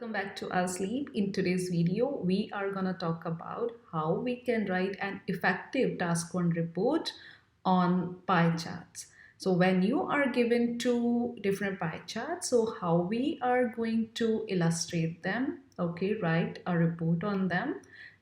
Welcome back to our sleep. In today's video, we are going to talk about how we can write an effective task 1 report on pie charts. So when you are given two different pie charts, so how we are going to illustrate them, okay, write a report on them.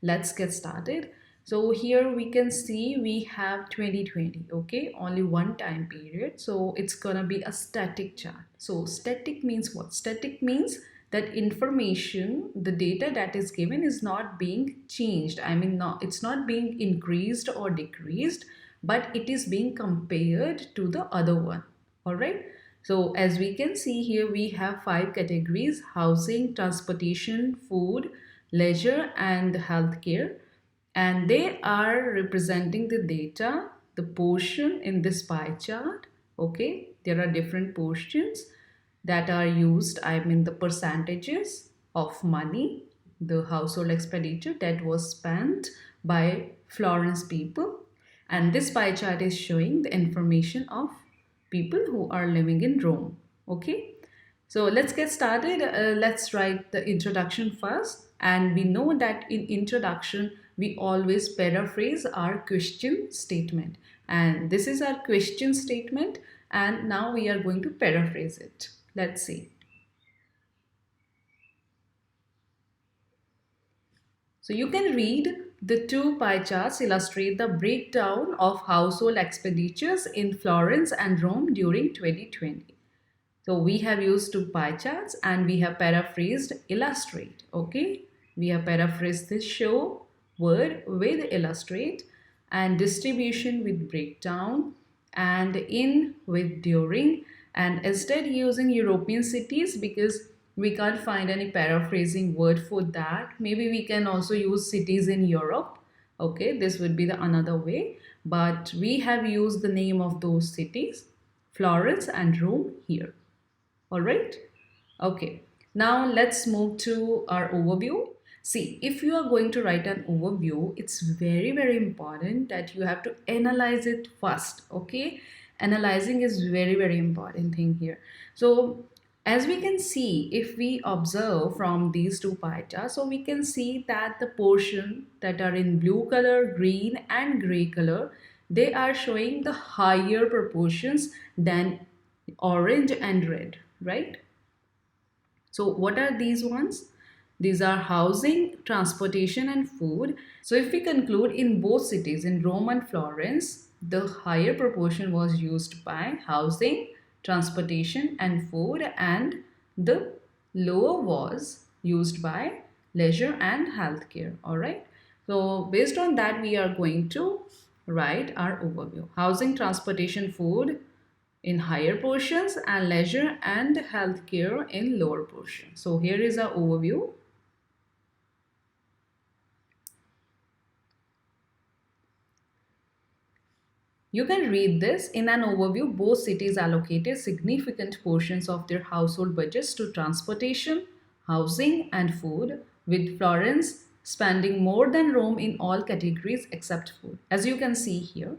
Let's get started. So here we can see we have 2020, okay, only one time period. So it's gonna be a static chart. So static means what? Static means that information, the data that is given is not being changed. It's not being increased or decreased, but it is being compared to the other one. All right. So as we can see here, we have 5 categories: housing, transportation, food, leisure, and healthcare. And they are representing the data, the portion in this pie chart. Okay. There are different portions that are used, the percentages of money, the household expenditure that was spent by Florence people. And this pie chart is showing the information of people who are living in Rome. Okay, so let's get started. Let's write the introduction first. And we know that in introduction, we always paraphrase our question statement. And this is our question statement. And now we are going to paraphrase it. Let's see. So you can read the two pie charts illustrate the breakdown of household expenditures in Florence and Rome during 2020. So we have used two pie charts and we have paraphrased illustrate. Okay, we have paraphrased this show word with illustrate, and distribution with breakdown, and in with during, and instead using European cities because we can't find any paraphrasing word for that. Maybe we can also use cities in Europe. Okay, this would be the another way, but we have used the name of those cities, Florence and Rome, here. All right. Okay, now let's move to our overview. See, if you are going to write an overview, it's very important that you have to analyze it first. Okay, analyzing is very important thing here. So as we can see, if we observe from these two pie charts, so we can see that the portion that are in blue color, green and gray color, they are showing the higher proportions than orange and red, right? So what are these ones? These are housing, transportation and food. So if we conclude, in both cities, in Rome and Florence, the higher proportion was used by housing, transportation and food, and the lower was used by leisure and healthcare. All right. So based on that, we are going to write our overview. Housing, transportation, food in higher portions, and leisure and healthcare in lower portions. So here is our overview. You can read this. In an overview, both cities allocated significant portions of their household budgets to transportation, housing and food, with Florence spending more than Rome in all categories except food. As you can see here,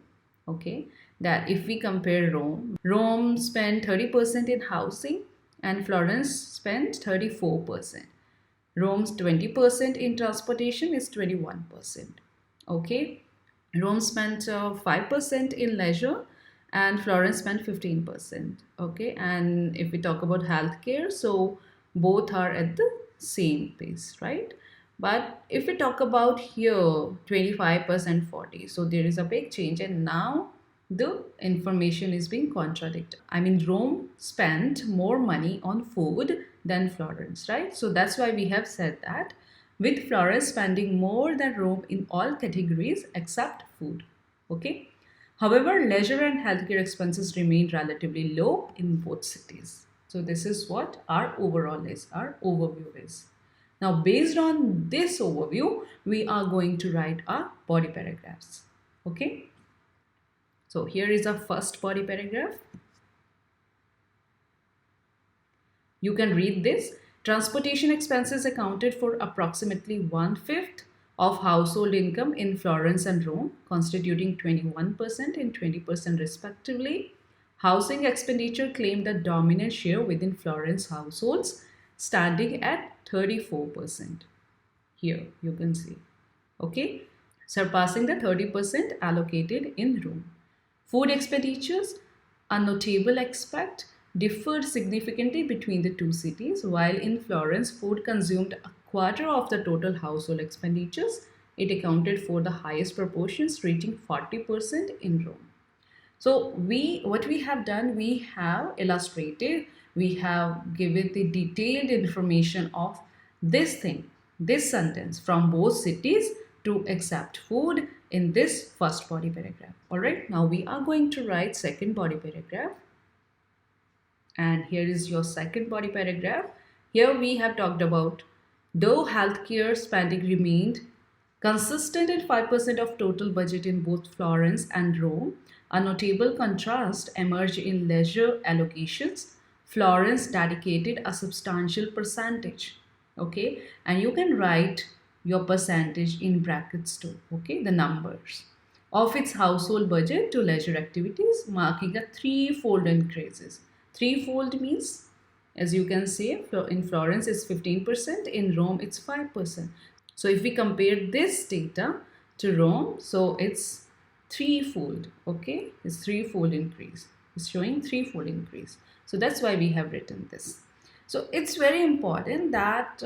okay, that if we compare Rome spent 30% in housing and Florence spent 34%. Rome's 20% in transportation is 21%. Okay. Rome spent 5% in leisure and Florence spent 15%. Okay, and if we talk about healthcare, so both are at the same pace, right? But if we talk about here 25%, 40, so there is a big change, and now the information is being contradicted. Rome spent more money on food than Florence, right? So that's why we have said that, with Florence spending more than Rome in all categories except food. Okay. However, leisure and healthcare expenses remained relatively low in both cities. So this is what our overall is, our overview is. Now, based on this overview, we are going to write our body paragraphs. Okay. So here is our first body paragraph. You can read this. Transportation expenses accounted for approximately 1/5 of household income in Florence and Rome, constituting 21% and 20% respectively. Housing expenditure claimed the dominant share within Florence households, standing at 34%. Here you can see, okay, surpassing the 30% allocated in Rome. Food expenditures, a notable aspect, differed significantly between the two cities. While in Florence, food consumed a quarter of the total household expenditures, it accounted for the highest proportions, reaching 40% in Rome. So what we have done, we have illustrated, we have given the detailed information of this thing, this sentence from both cities to accept food in this first body paragraph. All right, now we are going to write second body paragraph. And here is your second body paragraph. Here we have talked about, though healthcare spending remained consistent at 5% of total budget in both Florence and Rome, a notable contrast emerged in leisure allocations. Florence dedicated a substantial percentage, okay, and you can write your percentage in brackets too, okay, the numbers of its household budget to leisure activities, marking a threefold increases. Threefold means, as you can see, in Florence it's 15%, in Rome it's 5%. So if we compare this data to Rome, so it's threefold, okay? It's threefold increase. It's showing threefold increase. So that's why we have written this. So it's very important that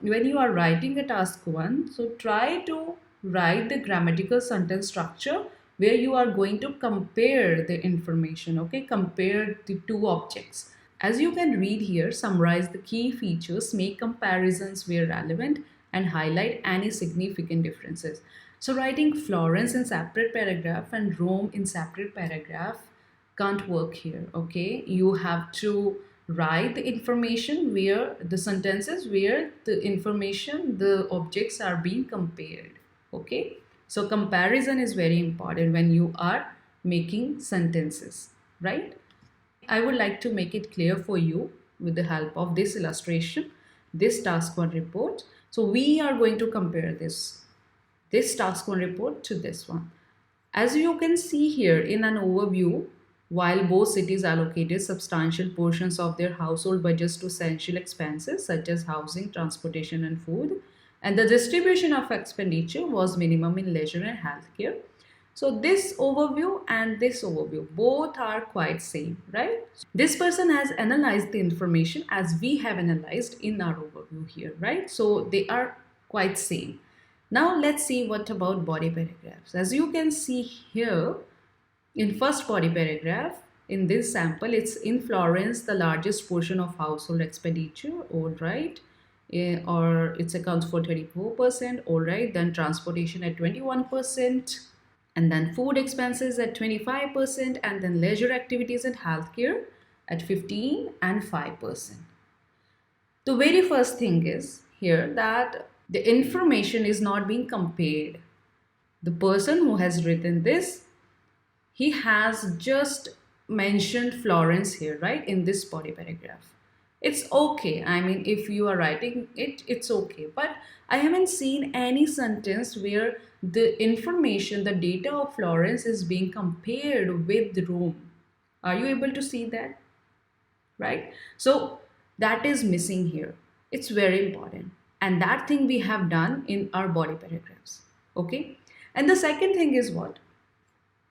when you are writing a task 1, so try to write the grammatical sentence structure where you are going to compare the information, okay? Compare the two objects. As you can read here, summarize the key features, make comparisons where relevant, and highlight any significant differences. So writing Florence in separate paragraph and Rome in separate paragraph can't work here, okay? You have to write the information where the sentences where the information, the objects are being compared, okay? So comparison is very important when you are making sentences, right? I would like to make it clear for you with the help of this illustration, this task 1 report. So we are going to compare this task 1 report to this one. As you can see here in an overview, while both cities allocated substantial portions of their household budgets to essential expenses such as housing, transportation, and food, and the distribution of expenditure was minimum in leisure and healthcare. So this overview and this overview, both are quite same, right? This person has analyzed the information as we have analyzed in our overview here, right? So they are quite same. Now let's see what about body paragraphs. As you can see here, in first body paragraph, in this sample, it's in Florence, the largest portion of household expenditure, all right, or it accounts for 34%, all right, then transportation at 21%, and then food expenses at 25%, and then leisure activities and healthcare at 15 and 5%. The very first thing is here that the information is not being compared. The person who has written this, he has just mentioned Florence here, right, in this body paragraph. It's okay. I mean, if you are writing it, it's okay. But I haven't seen any sentence where the information, the data of Florence is being compared with Rome. Are you able to see that? Right? So that is missing here. It's very important. And that thing we have done in our body paragraphs. Okay? And the second thing is what?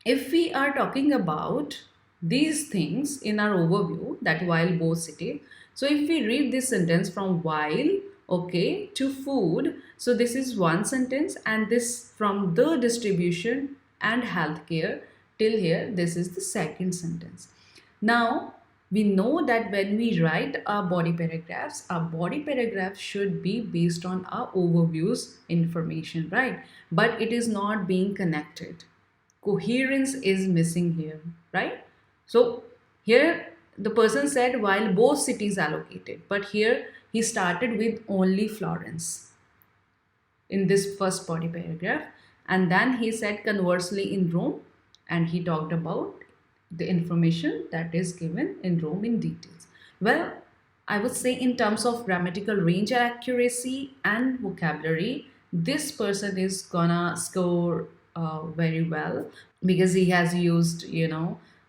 If we are talking about these things in our overview, that while both city, so if we read this sentence from while, okay, to food, so this is one sentence, and this from the distribution and healthcare till here, this is the second sentence. Now we know that when we write our body paragraph should be based on our overviews information, right? But it is not being connected. Coherence is missing here, right? So here the person said while both cities allocated, but here he started with only Florence in this first body paragraph, and then he said conversely in Rome, and he talked about the information that is given in Rome in details. Well, I would say in terms of grammatical range and accuracy and vocabulary, this person is gonna score very well because he has used,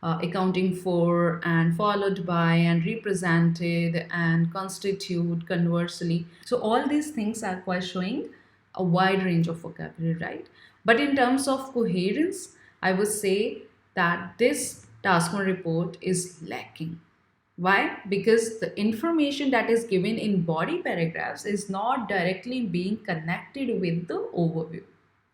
accounting for and followed by and represented and constitute conversely. So all these things are quite showing a wide range of vocabulary, right? But in terms of coherence, I would say that this task one report is lacking. Why? Because the information that is given in body paragraphs is not directly being connected with the overview.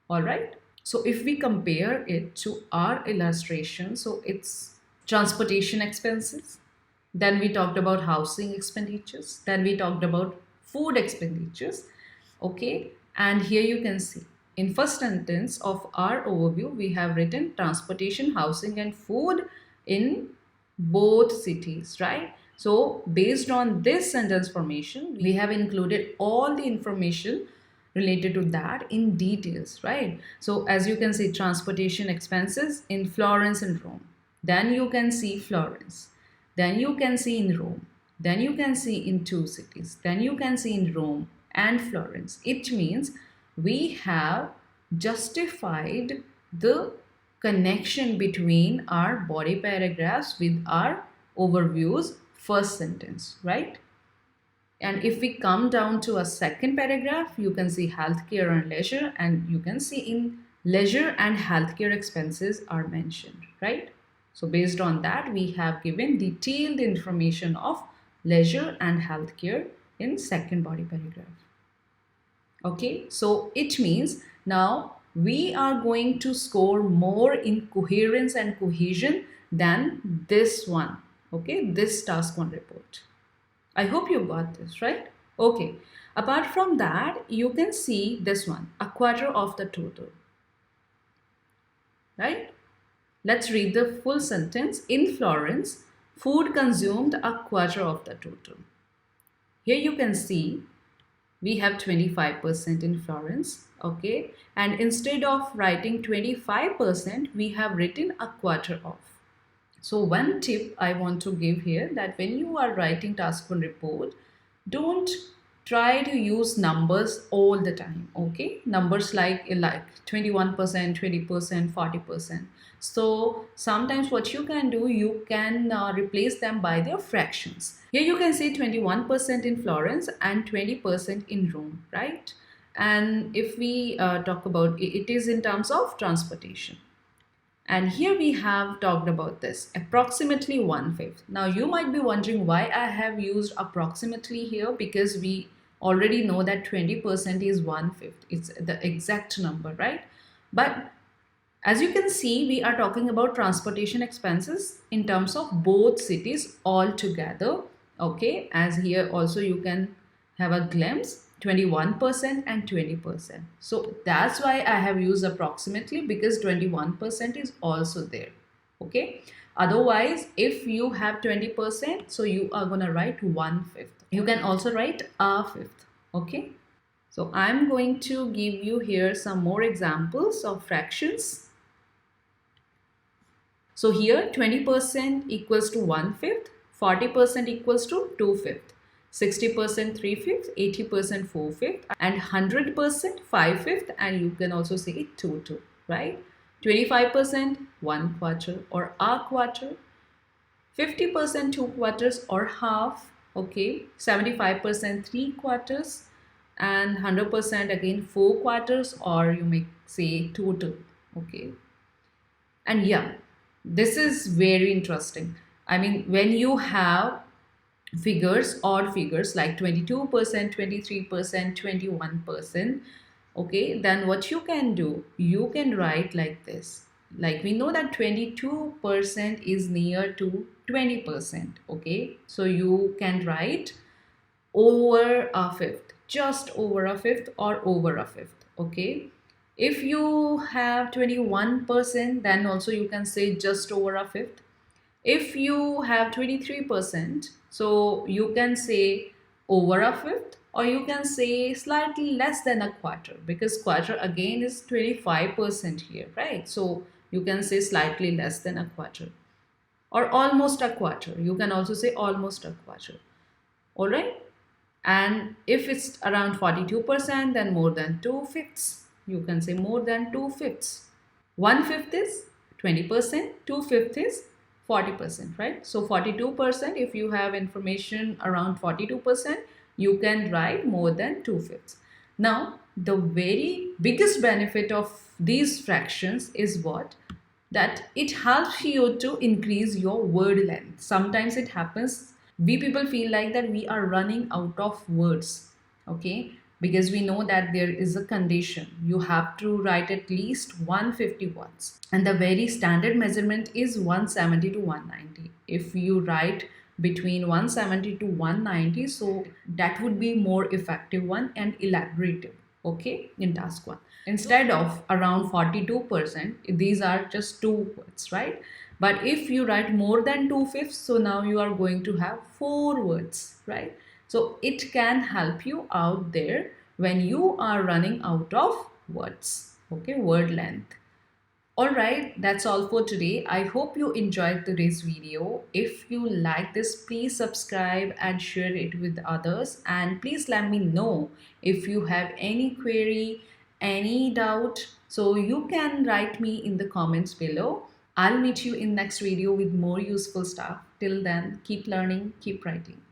All right. So if we compare it to our illustration, so it's transportation expenses, then we talked about housing expenditures, then we talked about food expenditures. Okay, and here you can see in first sentence of our overview we have written transportation, housing and food in both cities, right? So based on this sentence formation we have included all the information related to that in details, right? So as you can see, transportation expenses in Florence and Rome, then you can see Florence, then you can see in Rome, then you can see in two cities, then you can see in Rome and Florence. It means we have justified the connection between our body paragraphs with our overviews first sentence, right? And if we come down to a second paragraph, you can see healthcare and leisure, and you can see in leisure and healthcare expenses are mentioned, right? So based on that, we have given detailed information of leisure and healthcare in second body paragraph. Okay, so it means now we are going to score more in coherence and cohesion than this one, okay, this task one report. I hope you got this, right? Okay. Apart from that, you can see this one, a quarter of the total, right? Let's read the full sentence. In Florence, food consumed a quarter of the total. Here you can see we have 25% in Florence, okay? And instead of writing 25%, we have written a quarter of. So one tip I want to give here, that when you are writing task one report, don't try to use numbers all the time, okay? Numbers like 21%, 20%, 40%. So sometimes what you can do, you can replace them by their fractions. Here you can see 21% in Florence and 20% in Rome, right? And if we talk about it is in terms of transportation. And here we have talked about this, approximately 1/5. Now you might be wondering why I have used approximately here, because we already know that 20% is 1/5. It's the exact number, right? But as you can see, we are talking about transportation expenses in terms of both cities all together. Okay, as here also you can have a glimpse, 21% and 20%. So that's why I have used approximately, because 21% is also there. Okay. Otherwise, if you have 20%, so you are going to write 1/5. You can also write a fifth. Okay. So I'm going to give you here some more examples of fractions. So here 20% equals to 1/5, 40% equals to 2/5. 60% 3/5, 80% 4/5, and 100% 5/5, and you can also say 2/2, right? 25% 1/4 or a quarter, 50% 2/4 or half, okay? 75% 3/4, and 100% again 4/4, or you may say 2/2, okay? And yeah, this is very interesting. I mean, when you have figures, odd figures like 22%, 23%, 21%, okay, then what you can do, you can write like this. Like we know that 22% is near to 20%, okay? So you can write over a fifth, just over a fifth or over a fifth, okay? If you have 21%, then also you can say just over a fifth. If you have 23%, so you can say over a fifth, or you can say slightly less than a quarter, because quarter again is 25% here, right? So you can say slightly less than a quarter, or almost a quarter. You can also say almost a quarter. All right. And if it's around 42%, then more than 2/5. You can say more than 2/5. 1/5 is 20%, 2/5 is 40%, right? So 42%, if you have information around 42%, you can write more than 2/5. Now, the very biggest benefit of these fractions is what? That it helps you to increase your word length. Sometimes it happens, we people feel like that we are running out of words, okay? Because we know that there is a condition. You have to write at least 150 words. And the very standard measurement is 170 to 190. If you write between 170 to 190, so that would be more effective one and elaborative, okay, in task one. Instead of around 42%, these are just two words, right? But if you write more than 2/5, so now you are going to have 4 words, right? So it can help you out there when you are running out of words, okay, word length. Alright, that's all for today. I hope you enjoyed today's video. If you like this, please subscribe and share it with others. And please let me know if you have any query, any doubt. So you can write me in the comments below. I'll meet you in next video with more useful stuff. Till then, keep learning, keep writing.